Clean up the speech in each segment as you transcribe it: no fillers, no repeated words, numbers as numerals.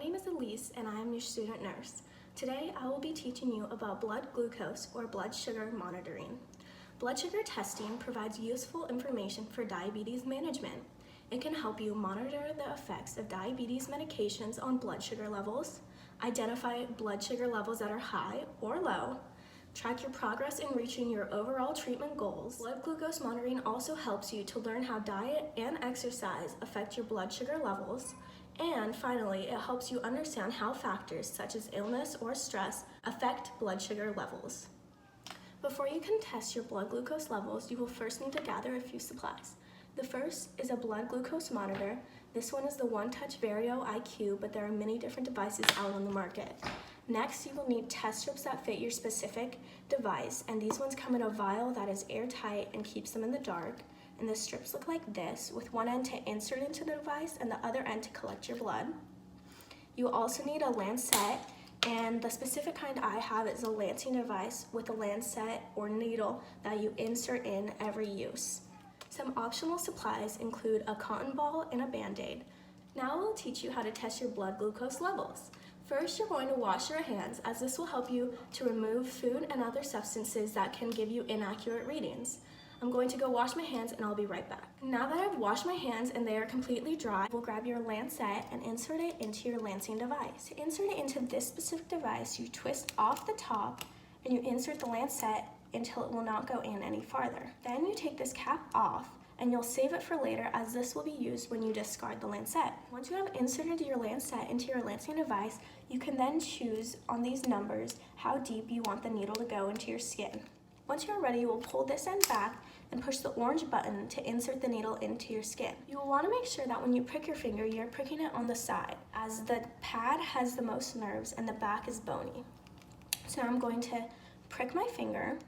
name is Elise and I am your student nurse. Today I will be teaching you about blood glucose or blood sugar monitoring. Blood sugar testing provides useful information for diabetes management. It can help you monitor the effects of diabetes medications on blood sugar levels, identify blood sugar levels that are high or low, track your progress in reaching your overall treatment goals. Blood glucose monitoring also helps you to learn how diet and exercise affect your blood sugar levels. And finally, it helps you understand how factors such as illness or stress affect blood sugar levels. Before you can test your blood glucose levels, you will first need to gather a few supplies. The first is a blood glucose monitor. This one is the One Touch Vario IQ, but there are many different devices out on the market. Next, you will need test strips that fit your specific device, and these ones come in a vial that is airtight and keeps them in the dark. And the strips look like this, with one end to insert into the device and the other end to collect your blood. You also need a lancet, and the specific kind I have is a lancing device with a lancet or needle that you insert in every use. Some optional supplies include a cotton ball and a Band-Aid. Now we'll teach you how to test your blood glucose levels. First, you're going to wash your hands, as this will help you to remove food and other substances that can give you inaccurate readings. I'm going to go wash my hands and I'll be right back. Now that I've washed my hands and they are completely dry, we'll grab your lancet and insert it into your lancing device. To insert it into this specific device, you twist off the top and you insert the lancet until it will not go in any farther. Then you take this cap off and you'll save it for later, as this will be used when you discard the lancet. Once you have inserted your lancet into your lancing device, you can then choose on these numbers how deep you want the needle to go into your skin. Once you're ready, you will pull this end back and push the orange button to insert the needle into your skin. You will want to make sure that when you prick your finger, you're pricking it on the side, as the pad has the most nerves and the back is bony. So now I'm going to prick my finger,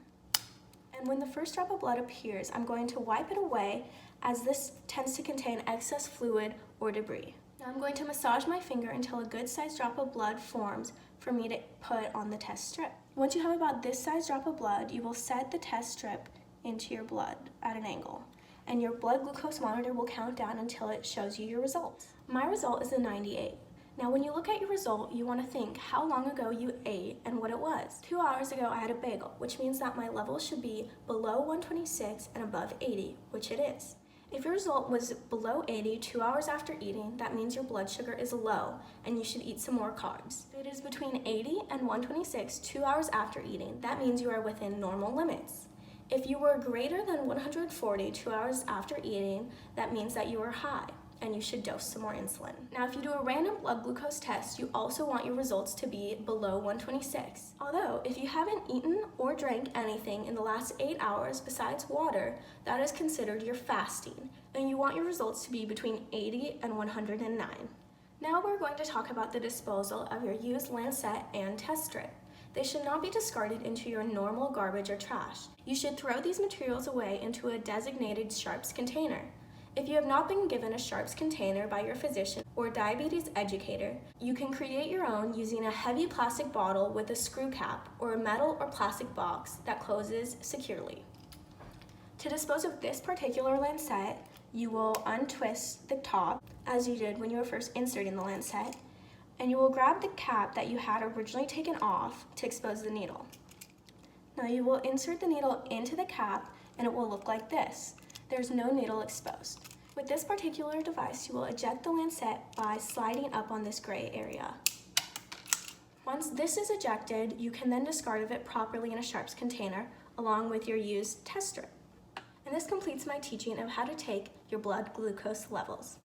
and when the first drop of blood appears, I'm going to wipe it away, as this tends to contain excess fluid or debris. Now I'm going to massage my finger until a good sized drop of blood forms for me to put on the test strip. Once you have about this size drop of blood, you will set the test strip into your blood at an angle, and your blood glucose monitor will count down until it shows you your results. My result is a 98. Now when you look at your result, you want to think how long ago you ate and what it was. 2 hours ago I had a bagel, which means that my level should be below 126 and above 80, which it is. If your result was below 80 2 hours after eating, that means your blood sugar is low and you should eat some more carbs. If it is between 80 and 126 2 hours after eating, that means you are within normal limits. If you were greater than 140 2 hours after eating, that means that you are high and you should dose some more insulin. Now, if you do a random blood glucose test, you also want your results to be below 126. Although, if you haven't eaten or drank anything in the last 8 hours besides water, that is considered your fasting, and you want your results to be between 80 and 109. Now we're going to talk about the disposal of your used lancet and test strip. They should not be discarded into your normal garbage or trash. You should throw these materials away into a designated sharps container. If you have not been given a sharps container by your physician or diabetes educator, you can create your own using a heavy plastic bottle with a screw cap or a metal or plastic box that closes securely. To dispose of this particular lancet, you will untwist the top as you did when you were first inserting the lancet, and you will grab the cap that you had originally taken off to expose the needle. Now you will insert the needle into the cap and it will look like this. There's no needle exposed. With this particular device, you will eject the lancet by sliding up on this gray area. Once this is ejected, you can then discard of it properly in a sharps container along with your used test strip. And this completes my teaching of how to take your blood glucose levels.